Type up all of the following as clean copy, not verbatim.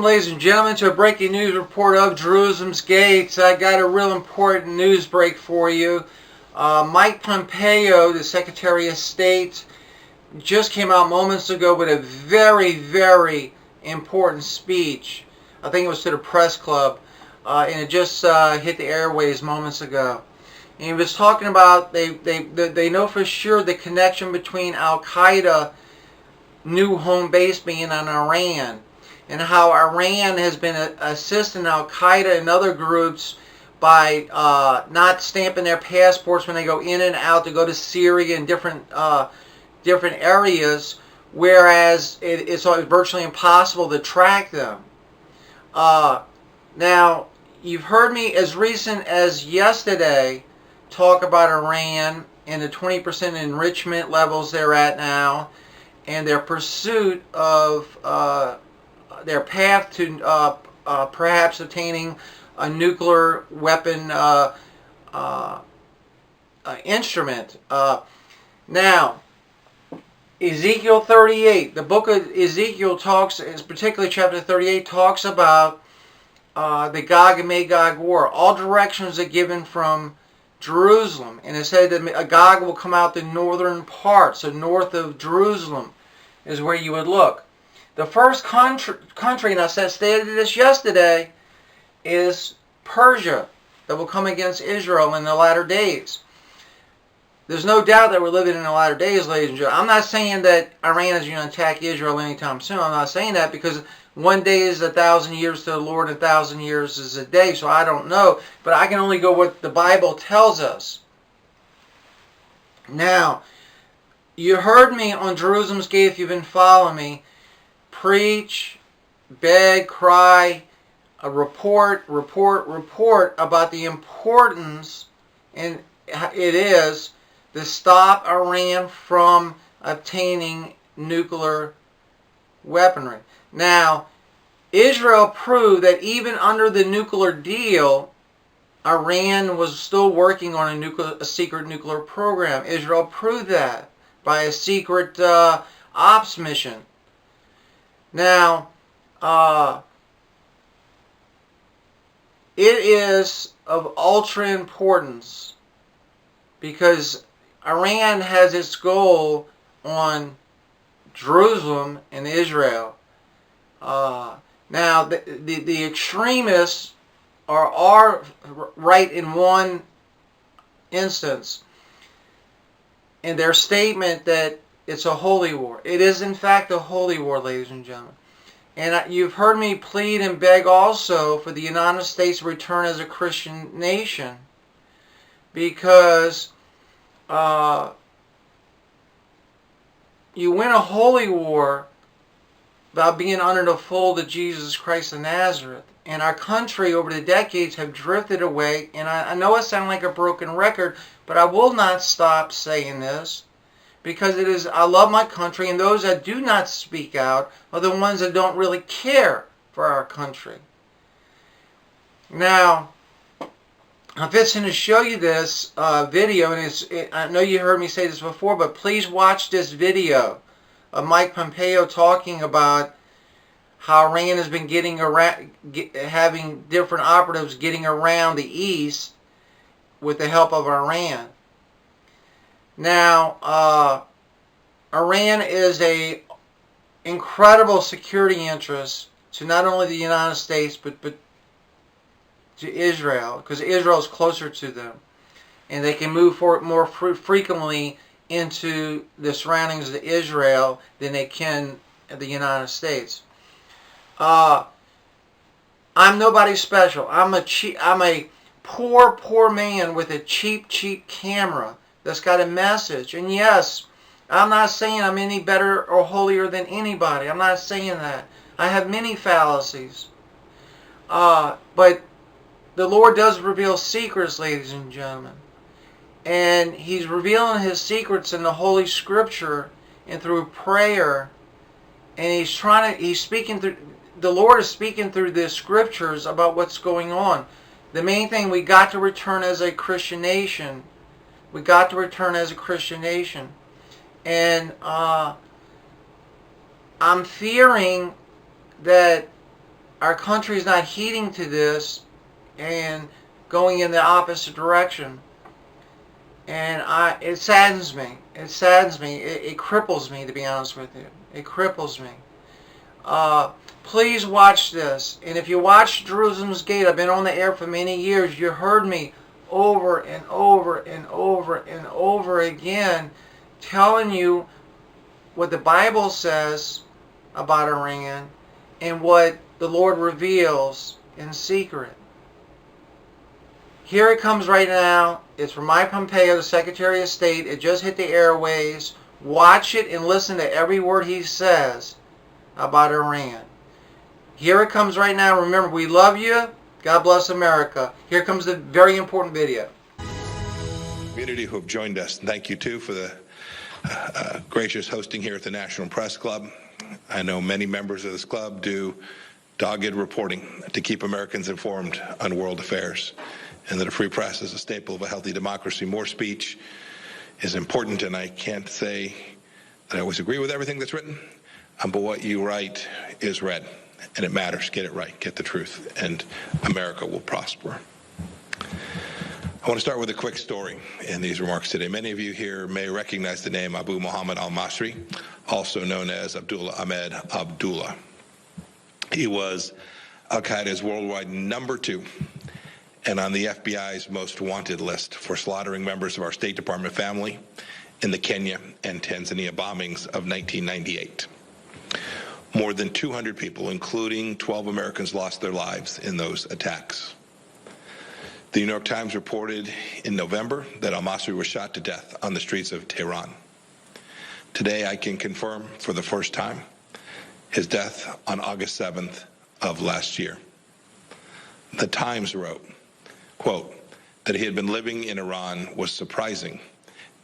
Welcome, ladies and gentlemen, to a breaking news report of Jerusalem's gates. I got a real important news break for you. Mike Pompeo, the Secretary of State, just came out moments ago with a very, very important speech. I think it was to the press club, and it just hit the airways moments ago. And he was talking about they know for sure the connection between Al-Qaeda new home base being in Iran, and how Iran has been assisting Al-Qaeda and other groups by not stamping their passports when they go in and out to go to Syria and different areas, whereas it's virtually impossible to track them. Now, you've heard me as recent as yesterday talk about Iran and the 20% enrichment levels they're at now, and their pursuit of their path to perhaps obtaining a nuclear weapon instrument. Now, Ezekiel 38, the book of Ezekiel talks, particularly chapter 38, talks about the Gog and Magog war. All directions are given from Jerusalem, and it said that Gog will come out the northern part, so north of Jerusalem is where you would look. The first country, and I stated this yesterday, is Persia, that will come against Israel in the latter days. There's no doubt that we're living in the latter days, ladies and gentlemen. I'm not saying that Iran is going to attack Israel anytime soon. I'm not saying that, because one day is 1,000 years to the Lord, 1,000 years is a day, so I don't know. But I can only go what the Bible tells us. Now, you heard me on Jerusalem's Gate, if you've been following me, preach, beg, cry, report about the importance, and it is, to stop Iran from obtaining nuclear weaponry. Now, Israel proved that even under the nuclear deal, Iran was still working on a secret nuclear program. Israel proved that by a secret ops mission. Now, it is of ultra importance, because Iran has its goal on Jerusalem and Israel. Now, the extremists are right in one instance, in their statement that it's a holy war. It is in fact a holy war, ladies and gentlemen. And you've heard me plead and beg also for the United States to return as a Christian nation, because you win a holy war by being under the fold of Jesus Christ of Nazareth. And our country over the decades have drifted away, and I know I sound like a broken record, but I will not stop saying this, because it is, I love my country, and those that do not speak out are the ones that don't really care for our country. Now, I'm fixing to show you this video, and I know you heard me say this before, but please watch this video of Mike Pompeo talking about how Iran has been getting around, having different operatives getting around the East with the help of Iran. Now, Iran is an incredible security interest to not only the United States, but to Israel, because Israel is closer to them, and they can move forward more frequently into the surroundings of Israel than they can the United States. I'm nobody special. I'm a poor man with a cheap camera that's got a message. And yes, I'm not saying I'm any better or holier than anybody. I'm not saying that. I have many fallacies. But the Lord does reveal secrets, ladies and gentlemen. And He's revealing His secrets in the Holy Scripture and through prayer. And He's speaking through, the Lord is speaking through the Scriptures about what's going on. The main thing, we got to return as a Christian nation. We got to return as a Christian nation. And I'm fearing that our country is not heeding to this and going in the opposite direction. And it saddens me. It saddens me. It cripples me, to be honest with you. It cripples me. Please watch this. And if you watch Jerusalem's Gate, I've been on the air for many years. You heard me over and over and over and over again telling you what the Bible says about Iran and what the Lord reveals in secret. Here it comes right now. It's from Mike Pompeo, the Secretary of State. It just hit the airways. Watch it and listen to every word he says about Iran. Here it comes right now. Remember, we love you. God bless America. Here comes the very important video. Community who have joined us, thank you too for the gracious hosting here at the National Press Club. I know many members of this club do dogged reporting to keep Americans informed on world affairs, and that a free press is a staple of a healthy democracy. More speech is important, and I can't say that I always agree with everything that's written, but what you write is read, and it matters. Get it right, get the truth, and America will prosper. I want to start with a quick story in these remarks today. Many of you here may recognize the name Abu Muhammad al-Masri, also known as Abdullah Ahmed Abdullah. He was Al-Qaeda's worldwide #2 and on the FBI's most wanted list for slaughtering members of our State Department family in the Kenya and Tanzania bombings of 1998. More than 200 people, including 12 Americans, lost their lives in those attacks. The New York Times reported in November that al-Masri was shot to death on the streets of Tehran. Today, I can confirm for the first time his death on August 7th of last year. The Times wrote, quote, that he had been living in Iran was surprising,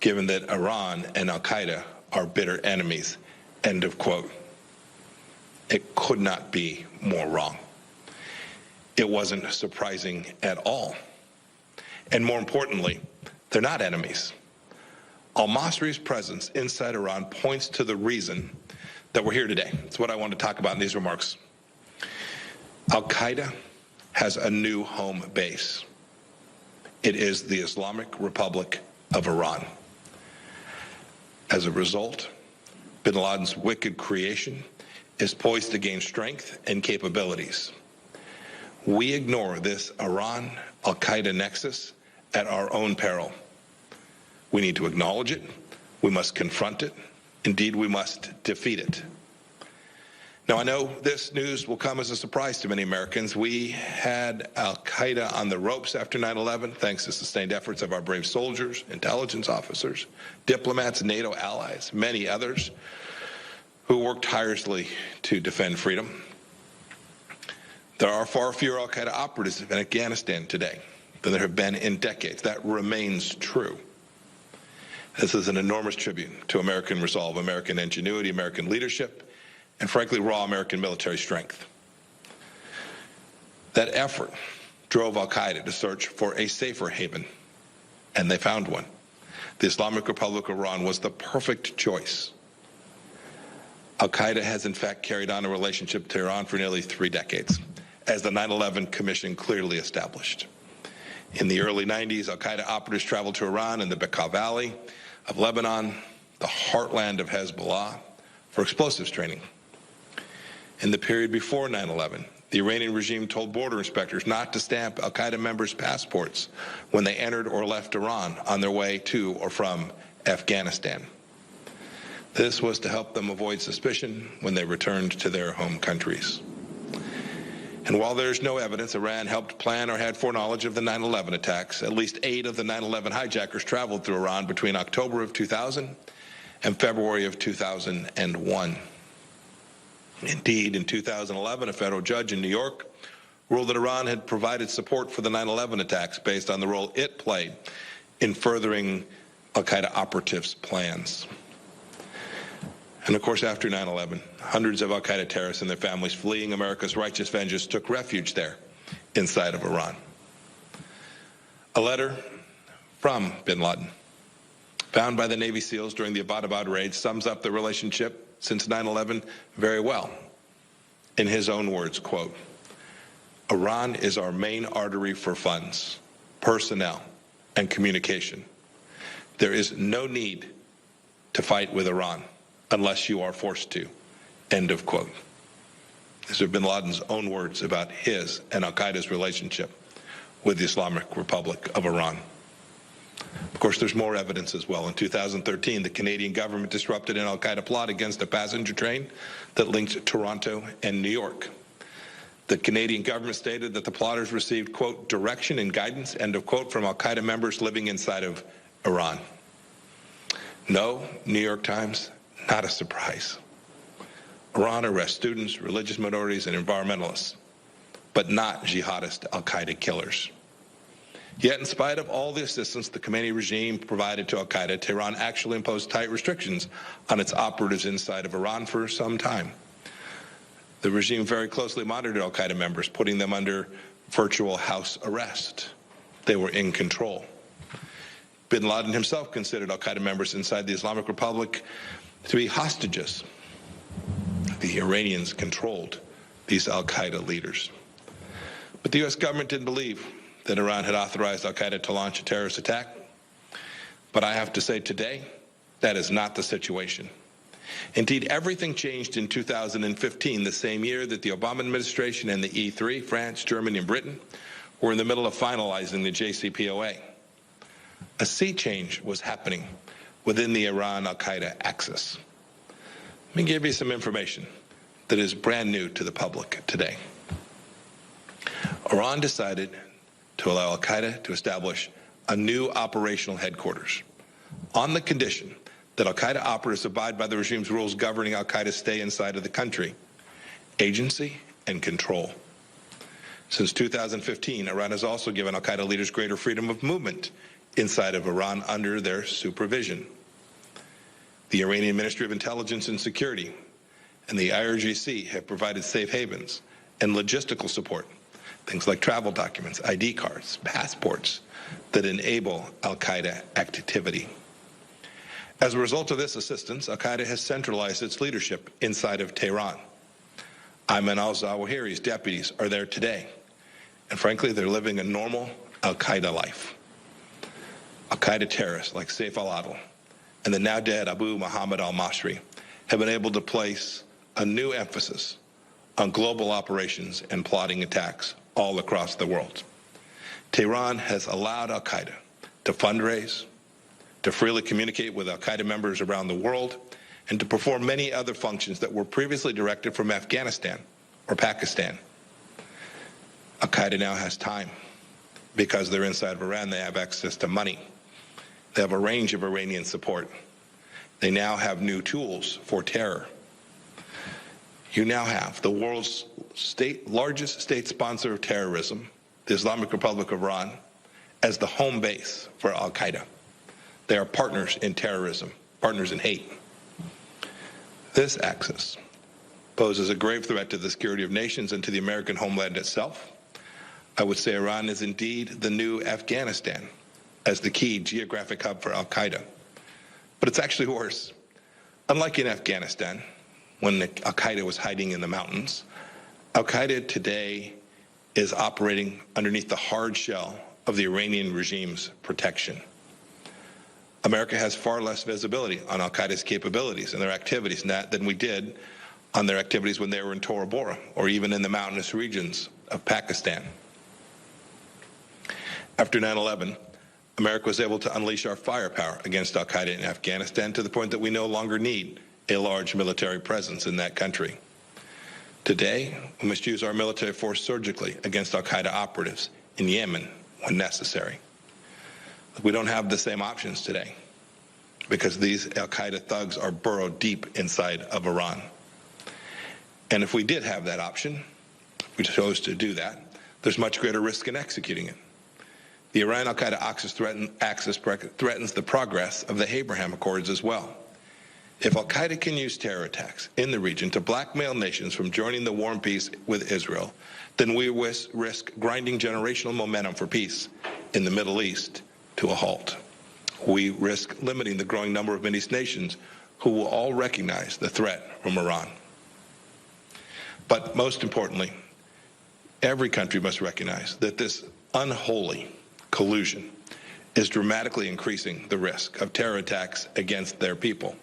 given that Iran and Al-Qaeda are bitter enemies, end of quote. It could not be more wrong. It wasn't surprising at all. And more importantly, they're not enemies. Al-Masri's presence inside Iran points to the reason that we're here today. It's what I want to talk about in these remarks. Al-Qaeda has a new home base. It is the Islamic Republic of Iran. As a result, bin Laden's wicked creation is poised to gain strength and capabilities. We ignore this Iran-Al-Qaeda nexus at our own peril. We need to acknowledge it. We must confront it. Indeed, we must defeat it. Now, I know this news will come as a surprise to many Americans. We had Al-Qaeda on the ropes after 9/11, thanks to sustained efforts of our brave soldiers, intelligence officers, diplomats, NATO allies, many others who worked tirelessly to defend freedom. There are far fewer Al-Qaeda operatives in Afghanistan today than there have been in decades. That remains true. This is an enormous tribute to American resolve, American ingenuity, American leadership, and frankly, raw American military strength. That effort drove Al-Qaeda to search for a safer haven, and they found one. The Islamic Republic of Iran was the perfect choice. Al-Qaeda has in fact carried on a relationship to Iran for nearly 3 decades, as the 9/11 Commission clearly established. In the early 90s, Al-Qaeda operatives traveled to Iran and the Bekaa Valley of Lebanon, the heartland of Hezbollah, for explosives training. In the period before 9/11, the Iranian regime told border inspectors not to stamp Al-Qaeda members' passports when they entered or left Iran on their way to or from Afghanistan. This was to help them avoid suspicion when they returned to their home countries. And while there's no evidence Iran helped plan or had foreknowledge of the 9/11 attacks, at least 8 of the 9/11 hijackers traveled through Iran between October of 2000 and February of 2001. Indeed, in 2011, a federal judge in New York ruled that Iran had provided support for the 9/11 attacks based on the role it played in furthering Al-Qaeda operatives' plans. And of course, after 9/11, hundreds of Al-Qaeda terrorists and their families fleeing America's righteous vengeance took refuge there inside of Iran. A letter from bin Laden, found by the Navy SEALs during the Abbottabad raid, sums up the relationship since 9/11 very well. In his own words, quote, Iran is our main artery for funds, personnel, and communication. There is no need to fight with Iran unless you are forced to. End of quote. These are bin Laden's own words about his and al-Qaeda's relationship with the Islamic Republic of Iran. Of course, there's more evidence as well. In 2013, the Canadian government disrupted an al-Qaeda plot against a passenger train that linked Toronto and New York. The Canadian government stated that the plotters received, quote, direction and guidance, end of quote, from al-Qaeda members living inside of Iran. No, New York Times, not a surprise. Iran arrests students, religious minorities, and environmentalists, but not jihadist al-Qaeda killers. Yet, in spite of all the assistance the Khomeini regime provided to al-Qaeda, Tehran actually imposed tight restrictions on its operatives inside of Iran for some time. The regime very closely monitored al-Qaeda members, putting them under virtual house arrest. They were in control. Bin Laden himself considered al-Qaeda members inside the Islamic Republic to be hostages. The Iranians controlled these al-Qaeda leaders. But the U.S. government didn't believe that Iran had authorized al-Qaeda to launch a terrorist attack. But I have to say today, that is not the situation. Indeed, everything changed in 2015, the same year that the Obama administration and the E3, France, Germany, and Britain, were in the middle of finalizing the JCPOA. A sea change was happening within the Iran-al-Qaeda axis. Let me give you some information that is brand new to the public today. Iran decided to allow al-Qaeda to establish a new operational headquarters on the condition that al-Qaeda operatives abide by the regime's rules governing al-Qaeda's stay inside of the country, agency, and control. Since 2015, Iran has also given al-Qaeda leaders greater freedom of movement inside of Iran under their supervision. The Iranian Ministry of Intelligence and Security and the IRGC have provided safe havens and logistical support, things like travel documents, ID cards, passports, that enable al-Qaeda activity. As a result of this assistance, al-Qaeda has centralized its leadership inside of Tehran. Ayman al-Zawahiri's deputies are there today, and frankly, they're living a normal al-Qaeda life. Al-Qaeda terrorists like Saif al-Adil and the now dead Abu Muhammad al-Masri have been able to place a new emphasis on global operations and plotting attacks all across the world. Tehran has allowed al-Qaeda to fundraise, to freely communicate with al-Qaeda members around the world, and to perform many other functions that were previously directed from Afghanistan or Pakistan. Al-Qaeda now has time. Because they're inside of Iran, they have access to money. They have a range of Iranian support. They now have new tools for terror. You now have the world's largest state sponsor of terrorism, the Islamic Republic of Iran, as the home base for al-Qaeda. They are partners in terrorism, partners in hate. This axis poses a grave threat to the security of nations and to the American homeland itself. I would say Iran is indeed the new Afghanistan as the key geographic hub for al-Qaeda. But it's actually worse. Unlike in Afghanistan, when al-Qaeda was hiding in the mountains, al-Qaeda today is operating underneath the hard shell of the Iranian regime's protection. America has far less visibility on al-Qaeda's capabilities and their activities than we did on their activities when they were in Tora Bora or even in the mountainous regions of Pakistan. After 9/11, America was able to unleash our firepower against al-Qaeda in Afghanistan to the point that we no longer need a large military presence in that country. Today, we must use our military force surgically against al-Qaeda operatives in Yemen when necessary. We don't have the same options today because these al-Qaeda thugs are burrowed deep inside of Iran. And if we did have that option, if we chose to do that, there's much greater risk in executing it. The Iran-al-Qaeda axis threatens the progress of the Abraham Accords as well. If al-Qaeda can use terror attacks in the region to blackmail nations from joining the war and peace with Israel, then we risk grinding generational momentum for peace in the Middle East to a halt. We risk limiting the growing number of Middle East nations who will all recognize the threat from Iran. But most importantly, Every country must recognize that this unholy collusion is dramatically increasing the risk of terror attacks against their people.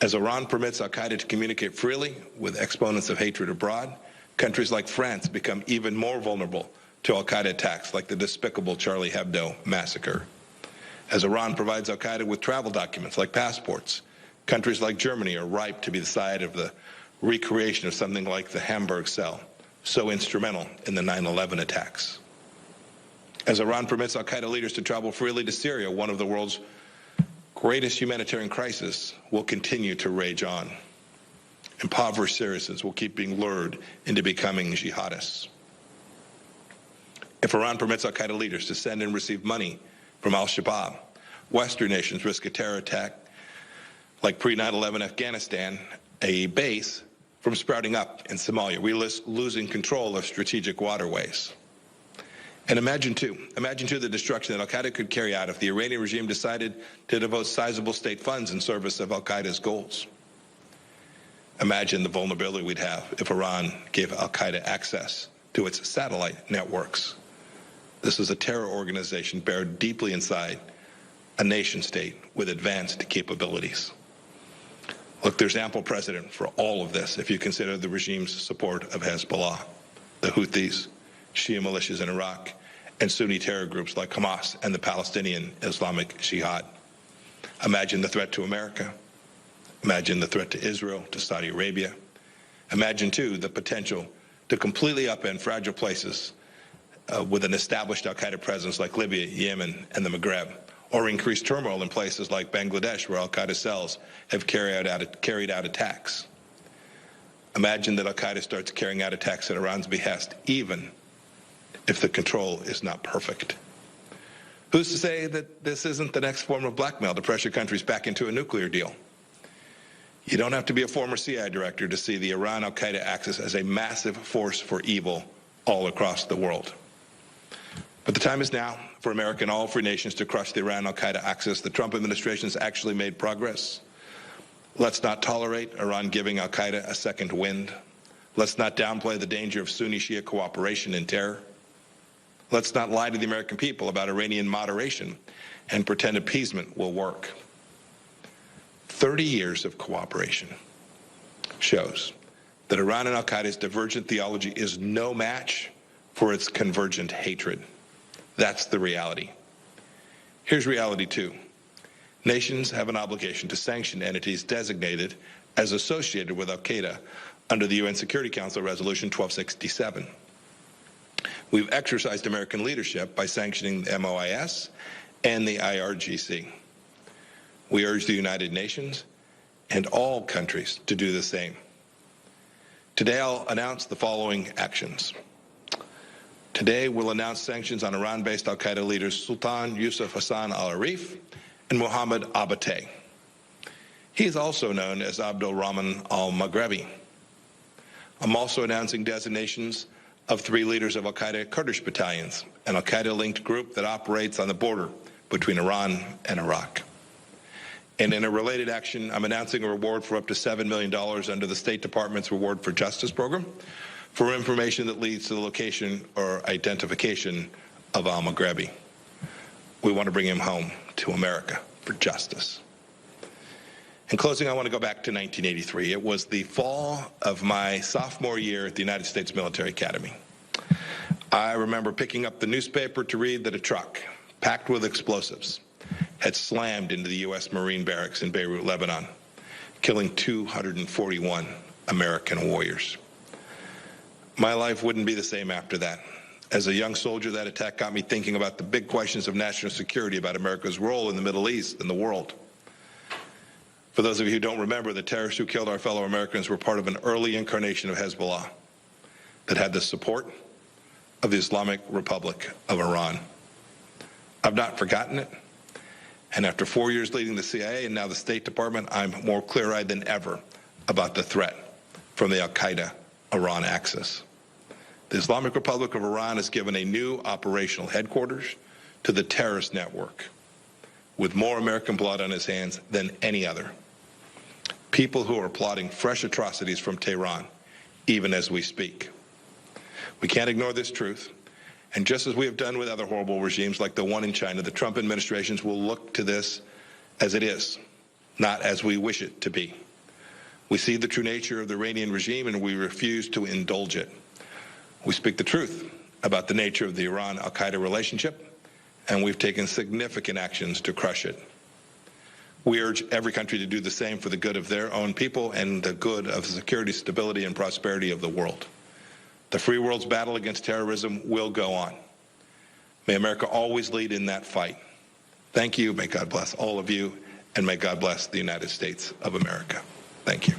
As Iran permits Al-Qaeda to communicate freely with exponents of hatred abroad, countries like France become even more vulnerable to Al-Qaeda attacks like the despicable Charlie Hebdo massacre. As Iran provides Al-Qaeda with travel documents like passports, countries like Germany are ripe to be the site of the recreation of something like the Hamburg cell, so instrumental in the 9/11 attacks. As Iran permits Al-Qaeda leaders to travel freely to Syria, one of the world's greatest humanitarian crises will continue to rage on. Impoverished Syrians will keep being lured into becoming jihadists. If Iran permits Al-Qaeda leaders to send and receive money from Al-Shabaab, Western nations risk a terror attack like pre-9/11 Afghanistan, a base from sprouting up in Somalia. We risk losing control of strategic waterways. And imagine too, the destruction that Al-Qaeda could carry out if the Iranian regime decided to devote sizable state funds in service of Al-Qaeda's goals. Imagine the vulnerability we'd have if Iran gave Al-Qaeda access to its satellite networks. This is a terror organization buried deeply inside a nation state with advanced capabilities. Look, there's ample precedent for all of this if you consider the regime's support of Hezbollah, the Houthis, Shia militias in Iraq, and Sunni terror groups like Hamas and the Palestinian Islamic Jihad. Imagine the threat to America. Imagine the threat to Israel, to Saudi Arabia. Imagine, too, the potential to completely upend fragile places with an established Al-Qaeda presence like Libya, Yemen, and the Maghreb, or increased turmoil in places like Bangladesh, where Al-Qaeda cells have carried out attacks. Imagine that Al-Qaeda starts carrying out attacks at Iran's behest, even if the control is not perfect. Who's to say that this isn't the next form of blackmail to pressure countries back into a nuclear deal? You don't have to be a former CIA director to see the Iran-Al-Qaeda axis as a massive force for evil all across the world. But the time is now for America and all free nations to crush the Iran-Al-Qaeda axis. The Trump administration has actually made progress. Let's not tolerate Iran giving Al-Qaeda a second wind. Let's not downplay the danger of Sunni-Shia cooperation in terror. Let's not lie to the American people about Iranian moderation and pretend appeasement will work. 30 years of cooperation shows that Iran and Al-Qaeda's divergent theology is no match for its convergent hatred. That's the reality. Here's reality two. Nations have an obligation to sanction entities designated as associated with Al-Qaeda under the UN Security Council Resolution 1267. We've exercised American leadership by sanctioning the MOIS and the IRGC. We urge the United Nations and all countries to do the same. Today I'll announce the following actions. Today we'll announce sanctions on Iran-based Al-Qaeda leaders Sultan Yusuf Hassan al-Arif and Mohammed Abateh. He is also known as Abdul Rahman al-Maghrebi. I'm also announcing designations of 3 leaders of Al-Qaeda Kurdish battalions, an Al-Qaeda-linked group that operates on the border between Iran and Iraq. And in a related action, I'm announcing a reward for up to $7 million under the State Department's Reward for Justice program for information that leads to the location or identification of al-Maghrebi. We want to bring him home to America for justice. In closing, I want to go back to 1983. It was the fall of my sophomore year at the United States Military Academy. I remember picking up the newspaper to read that a truck packed with explosives had slammed into the U.S. Marine barracks in Beirut, Lebanon, killing 241 American warriors. My life wouldn't be the same after that. As a young soldier, that attack got me thinking about the big questions of national security, about America's role in the Middle East and the world. For those of you who don't remember, the terrorists who killed our fellow Americans were part of an early incarnation of Hezbollah that had the support of the Islamic Republic of Iran. I've not forgotten it. And after 4 years leading the CIA and now the State Department, I'm more clear-eyed than ever about the threat from the Al-Qaeda-Iran axis. The Islamic Republic of Iran has given a new operational headquarters to the terrorist network, with more American blood on his hands than any other. People who are plotting fresh atrocities from Tehran, even as we speak. We can't ignore this truth. And just as we have done with other horrible regimes like the one in China, the Trump administrations will look to this as it is, not as we wish it to be. We see the true nature of the Iranian regime and we refuse to indulge it. We speak the truth about the nature of the Iran-Al-Qaeda relationship, and we've taken significant actions to crush it. We urge every country to do the same for the good of their own people and the good of the security, stability, and prosperity of the world. The free world's battle against terrorism will go on. May America always lead in that fight. Thank you. May God bless all of you, and may God bless the United States of America. Thank you.